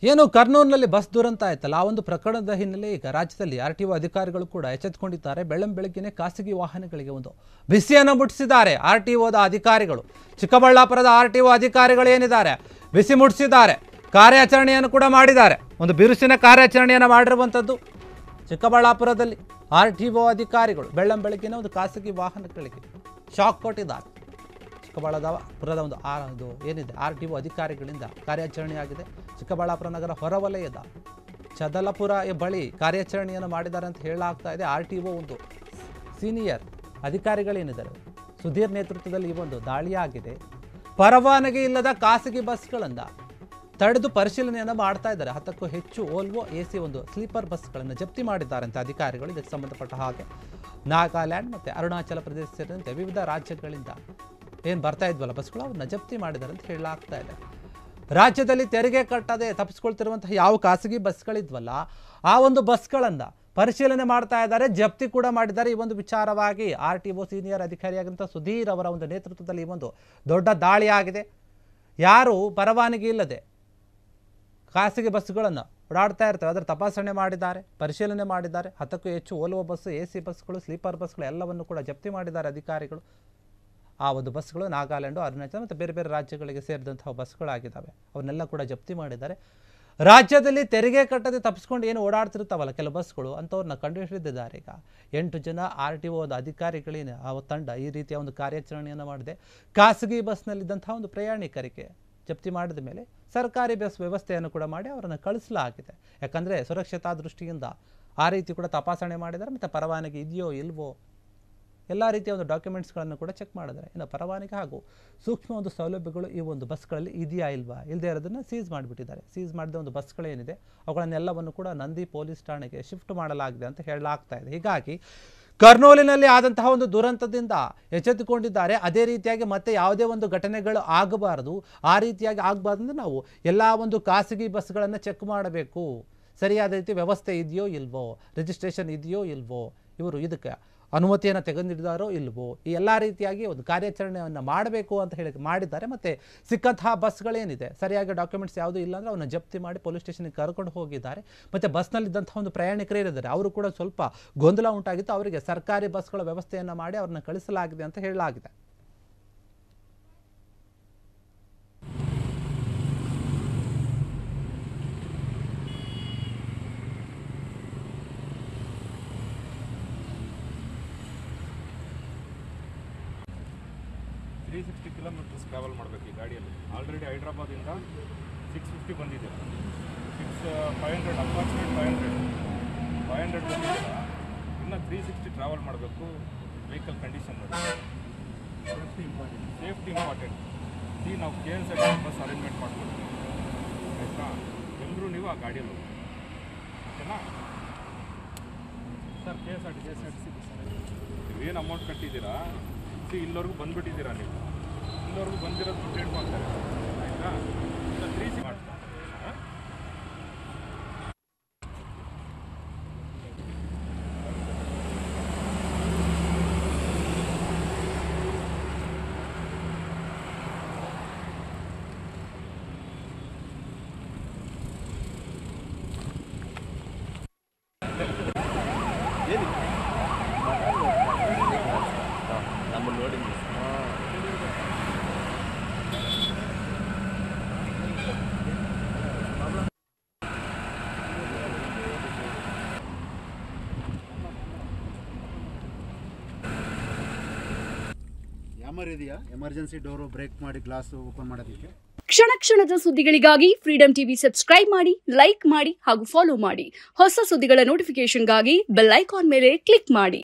ಏನು ಕರ್ನೂಲ್ನಲ್ಲಿ ಬಸ್ ದುರಂತ ಆಯ್ತಲ್ಲ ಆ ಒಂದು ಪ್ರಕರಣದ ಹಿನ್ನೆಲೆ ಈಗ ರಾಜ್ಯದಲ್ಲಿ ಆರ್ಟಿಒ ಅಧಿಕಾರಿಗಳು ಕೂಡ ಎಚ್ಚೆತ್ತುಕೊಂಡಿದ್ದಾರೆ. ಬೆಳಗ್ಗೆ ಖಾಸಗಿ ವಾಹನಗಳಿಗೆ ಒಂದು ಬಿಸಿಯನ್ನು ಮುಟ್ಟಿಸಿದ್ದಾರೆ ಆರ್ಟಿಒದ ಅಧಿಕಾರಿಗಳು. ಚಿಕ್ಕಬಳ್ಳಾಪುರದ ಆರ್ಟಿಒ ಅಧಿಕಾರಿಗಳು ಏನಿದ್ದಾರೆ ಬಿಸಿ ಮುಟ್ಟಿಸಿದ್ದಾರೆ, ಕಾರ್ಯಾಚರಣೆಯನ್ನು ಕೂಡ ಮಾಡಿದ್ದಾರೆ. ಒಂದು ಬಿರುಸಿನ ಕಾರ್ಯಾಚರಣೆಯನ್ನು ಮಾಡಿರುವಂಥದ್ದು ಚಿಕ್ಕಬಳ್ಳಾಪುರದಲ್ಲಿ ಆರ್ಟಿಒ ಅಧಿಕಾರಿಗಳು ಬೆಳಗ್ಗೆ ಒಂದು ಖಾಸಗಿ ವಾಹನಗಳಿಗೆ ಶಾಕ್ ಕೊಟ್ಟಿದ್ದಾರೆ. ಚಿಕ್ಕಬಳ್ಳಾಪುರದ ಒಂದು ಏನಿದೆ ಆರ್ಟಿಒ ಅಧಿಕಾರಿಗಳಿಂದ ಕಾರ್ಯಾಚರಣೆ ಆಗಿದೆ. ಚಿಕ್ಕಬಳ್ಳಾಪುರ ನಗರ ಹೊರವಲಯದ ಚದಲಪುರ ಬಳಿ ಕಾರ್ಯಾಚರಣೆಯನ್ನು ಮಾಡಿದ್ದಾರೆ ಅಂತ ಹೇಳಲಾಗ್ತಾ ಇದೆ. ಆರ್ಟಿಒ ಒಂದು ಸೀನಿಯರ್ ಅಧಿಕಾರಿಗಳೇನಿದ್ದಾರೆ ಸುಧೀರ್ ನೇತೃತ್ವದಲ್ಲಿ ಈ ಒಂದು ದಾಳಿಯಾಗಿದೆ. ಪರವಾನಗಿ ಇಲ್ಲದ ಖಾಸಗಿ ಬಸ್ಗಳನ್ನು ತಡೆದು ಪರಿಶೀಲನೆಯನ್ನು ಮಾಡ್ತಾ ಇದ್ದಾರೆ. 10ಕ್ಕೂ ಹೆಚ್ಚು ಓಲ್ವೋ ಎಸಿ ಒಂದು ಸ್ಲೀಪರ್ ಬಸ್ಗಳನ್ನು ಜಪ್ತಿ ಮಾಡಿದ್ದಾರೆ ಅಂತ ಅಧಿಕಾರಿಗಳು. ಇದಕ್ಕೆ ಸಂಬಂಧಪಟ್ಟ ಹಾಗೆ ನಾಗಾಲ್ಯಾಂಡ್ ಮತ್ತು ಅರುಣಾಚಲ ಪ್ರದೇಶ ಸೇರಿದಂತೆ ವಿವಿಧ ರಾಜ್ಯಗಳಿಂದ ಏನು ಬರ್ತಾ ಇದ್ವಲ್ಲ ಬಸ್ಗಳು ಅವನ್ನ ಜಪ್ತಿ ಮಾಡಿದ್ದಾರೆ ಅಂತ ಹೇಳಲಾಗ್ತಾ ಇದೆ. ರಾಜ್ಯದಲ್ಲಿ ತೆರಿಗೆ ಕಟ್ಟದೆ ತಪ್ಪಿಸ್ಕೊಳ್ತಿರುವಂತಹ ಯಾವ ಖಾಸಗಿ ಬಸ್ಗಳಿದ್ವಲ್ಲ ಆ ಒಂದು ಬಸ್ಗಳನ್ನು ಪರಿಶೀಲನೆ ಮಾಡ್ತಾ ಇದ್ದಾರೆ, ಜಪ್ತಿ ಕೂಡ ಮಾಡಿದ್ದಾರೆ. ಈ ಒಂದು ವಿಚಾರವಾಗಿ ಆರ್ಟಿಒ ಸೀನಿಯರ್ ಅಧಿಕಾರಿಯಾಗಿರುವಂಥ ಸುಧೀರ್ ಅವರ ಒಂದು ನೇತೃತ್ವದಲ್ಲಿ ಈ ಒಂದು ದೊಡ್ಡ ದಾಳಿ ಆಗಿದೆ. ಯಾರು ಪರವಾನಗಿ ಇಲ್ಲದೆ ಖಾಸಗಿ ಬಸ್ಗಳನ್ನು ಓಡಾಡ್ತಾ ಇರ್ತವೆ ಅದರ ತಪಾಸಣೆ ಮಾಡಿದ್ದಾರೆ, ಪರಿಶೀಲನೆ ಮಾಡಿದ್ದಾರೆ. 10ಕ್ಕೂ ಹೆಚ್ಚು ಓಲ್ವೋ ಬಸ್, ಎಸಿ ಬಸ್ಗಳು, ಸ್ಲೀಪರ್ ಬಸ್ಗಳು ಎಲ್ಲವನ್ನು ಕೂಡ ಜಪ್ತಿ ಮಾಡಿದ್ದಾರೆ ಅಧಿಕಾರಿಗಳು. ಆ ಒಂದು ಬಸ್ಗಳು ನಾಗಾಲ್ಯಾಂಡು, ಅರುಣಾಚಲ ಮತ್ತು ಬೇರೆ ಬೇರೆ ರಾಜ್ಯಗಳಿಗೆ ಸೇರಿದಂತಹ ಬಸ್ಗಳಾಗಿದ್ದಾವೆ. ಅವನ್ನೆಲ್ಲ ಕೂಡ ಜಪ್ತಿ ಮಾಡಿದ್ದಾರೆ. ರಾಜ್ಯದಲ್ಲಿ ತೆರಿಗೆ ಕಟ್ಟದೆ ತಪ್ಪಿಸ್ಕೊಂಡು ಏನು ಓಡಾಡ್ತಿರ್ತಾವಲ್ಲ ಕೆಲವು ಬಸ್ಗಳು ಅಂಥವ್ರನ್ನ ಕಂಡುಹಿಡಿದಿದ್ದಾರೆ. ಈಗ 8 ಜನ ಆರ್ಟಿಒದ ಅಧಿಕಾರಿಗಳಿನ ಆ ತಂಡ ಈ ರೀತಿಯ ಒಂದು ಕಾರ್ಯಾಚರಣೆಯನ್ನು ಮಾಡಿದೆ. ಖಾಸಗಿ ಬಸ್ನಲ್ಲಿದ್ದಂತಹ ಒಂದು ಪ್ರಯಾಣಿಕರಿಗೆ ಜಪ್ತಿ ಮಾಡಿದ ಮೇಲೆ ಸರ್ಕಾರಿ ಬಸ್ ವ್ಯವಸ್ಥೆಯನ್ನು ಕೂಡ ಮಾಡಿ ಅವರನ್ನು ಕಳಿಸಲಾಗಿದೆ. ಯಾಕಂದರೆ ಸುರಕ್ಷತಾ ದೃಷ್ಟಿಯಿಂದ ಆ ರೀತಿ ಕೂಡ ತಪಾಸಣೆ ಮಾಡಿದ್ದಾರೆ. ಮತ್ತು ಪರವಾನಗಿ ಇದೆಯೋ ಇಲ್ವೋ ಎಲ್ಲ ರೀತಿಯ ಒಂದು ಡಾಕ್ಯುಮೆಂಟ್ಸ್ಗಳನ್ನು ಕೂಡ ಚೆಕ್ ಮಾಡಿದ್ದಾರೆ. ಇನ್ನು ಪರವಾನಗಿ ಹಾಗೂ ಸೂಕ್ಷ್ಮ ಒಂದು ಸೌಲಭ್ಯಗಳು ಈ ಒಂದು ಬಸ್ಗಳಲ್ಲಿ ಇದೆಯಾ ಇಲ್ವಾ ಇಲ್ಲದೆ ಇರೋದನ್ನು ಸೀಸ್ ಮಾಡಿಬಿಟ್ಟಿದ್ದಾರೆ. ಸೀಸ್ ಮಾಡಿದ ಒಂದು ಬಸ್ಗಳೇನಿದೆ ಅವುಗಳನ್ನೆಲ್ಲವನ್ನು ಕೂಡ ನಂದಿ ಪೊಲೀಸ್ ಠಾಣೆಗೆ ಶಿಫ್ಟ್ ಮಾಡಲಾಗಿದೆ ಅಂತ ಹೇಳಲಾಗ್ತಾ ಇದೆ. ಹೀಗಾಗಿ ಕರ್ನೂಲಿನಲ್ಲಿ ಆದಂತಹ ಒಂದು ದುರಂತದಿಂದ ಎಚ್ಚೆತ್ತುಕೊಂಡಿದ್ದಾರೆ. ಅದೇ ರೀತಿಯಾಗಿ ಮತ್ತೆ ಯಾವುದೇ ಒಂದು ಘಟನೆಗಳು ಆಗಬಾರದು, ಆ ರೀತಿಯಾಗಿ ಆಗಬಾರ್ದು ಅಂದರೆ ನಾವು ಎಲ್ಲ ಒಂದು ಖಾಸಗಿ ಬಸ್ಗಳನ್ನು ಚೆಕ್ ಮಾಡಬೇಕು. ಸರಿಯಾದ ರೀತಿ ವ್ಯವಸ್ಥೆ ಇದೆಯೋ ಇಲ್ವೋ, ರಿಜಿಸ್ಟ್ರೇಷನ್ ಇದೆಯೋ ಇಲ್ವೋ, ಇವರು ಇದಕ್ಕೆ ಅನುಮತಿಯನ್ನು ತೆಗೆದಿದ್ದಾರೋ ಇಲ್ವೋ, ಈ ಎಲ್ಲ ರೀತಿಯಾಗಿ ಒಂದು ಕಾರ್ಯಾಚರಣೆಯನ್ನು ಮಾಡಬೇಕು ಅಂತ ಹೇಳಿ ಮಾಡಿದ್ದಾರೆ. ಮತ್ತು ಸಿಕ್ಕಂತಹ ಬಸ್ಗಳೇನಿದೆ ಸರಿಯಾಗಿ ಡಾಕ್ಯುಮೆಂಟ್ಸ್ ಯಾವುದೂ ಇಲ್ಲ ಅಂದರೆ ಅವನ್ನ ಜಪ್ತಿ ಮಾಡಿ ಪೊಲೀಸ್ ಸ್ಟೇಷನ್ಗೆ ಕರ್ಕೊಂಡು ಹೋಗಿದ್ದಾರೆ. ಮತ್ತು ಬಸ್ನಲ್ಲಿದ್ದಂಥ ಒಂದು ಪ್ರಯಾಣಿಕರೇ ಇದ್ದಾರೆ ಅವರು ಕೂಡ ಸ್ವಲ್ಪ ಗೊಂದಲ ಉಂಟಾಗಿತ್ತು. ಅವರಿಗೆ ಸರ್ಕಾರಿ ಬಸ್ಗಳ ವ್ಯವಸ್ಥೆಯನ್ನು ಮಾಡಿ ಅವ್ರನ್ನ ಕಳಿಸಲಾಗಿದೆ ಅಂತ ಹೇಳಲಾಗಿದೆ. ತ್ರೀ 360 ಕಿಲೋಮೀಟರ್ಸ್ ಟ್ರಾವೆಲ್ ಮಾಡಬೇಕು ಈ ಗಾಡಿಯಲ್ಲಿ. ಆಲ್ರೆಡಿ ಹೈದ್ರಾಬಾದಿಂದ 650 ಬಂದಿದೆ, 500 ಅಪ್ರಾಕ್ಸಿಮೇಟ್ 500 ಬಂದಿದ್ದೀರ. ಇನ್ನು 360 ಟ್ರಾವೆಲ್ ಮಾಡಬೇಕು. ವೆಹಿಕಲ್ ಕಂಡೀಷನ್ ನೋಡಿ, ಸೇಫ್ಟಿ ಇಂಪಾರ್ಟೆಂಟ್. ನಾವು KNSRTC ಬಸ್ ಅರೇಂಜ್ಮೆಂಟ್ ಮಾಡ್ಕೊಡ್ತೀವಿ ಆಯಿತಾ. ಎಲ್ಲರೂ ನೀವು ಆ ಗಾಡಿಯಲ್ಲಿ ಓಕೆನಾ ಸರ್. KNSRTC ಬಸ್ ನೀವೇನು ಅಮೌಂಟ್ ಕಟ್ಟಿದ್ದೀರಾ ಇಲ್ಲವರೆಗೂ ಬಂದುಬಿಟ್ಟಿದ್ದೀರಾ, ನೀವು ಇಲ್ಲವರೆಗೂ ಬಂದಿರೋದು ದುಡ್ಡು ಮಾಡ್ತಾರೆ ಆಯಿತಾ. ಇಲ್ಲ 360 ಮಾಡ್ತಾರೆ. ಎಮರ್ಜೆನ್ಸಿ ಡೋರು ಬ್ರೇಕ್ ಮಾಡಿ ಗ್ಲಾಸ್ ಓಪನ್ ಮಾಡೋದಕ್ಕೆ. ಕ್ಷಣ ಕ್ಷಣದ ಸುದ್ದಿಗಳಿಗಾಗಿ ಫ್ರೀಡಂ ಟಿವಿ ಸಬ್ಸ್ಕ್ರೈಬ್ ಮಾಡಿ, ಲೈಕ್ ಮಾಡಿ ಹಾಗೂ ಫಾಲೋ ಮಾಡಿ. ಹೊಸ ಸುದ್ದಿಗಳ ನೋಟಿಫಿಕೇಶನ್ಗಾಗಿ ಬೆಲ್ ಐಕಾನ್ ಮೇಲೆ ಕ್ಲಿಕ್ ಮಾಡಿ.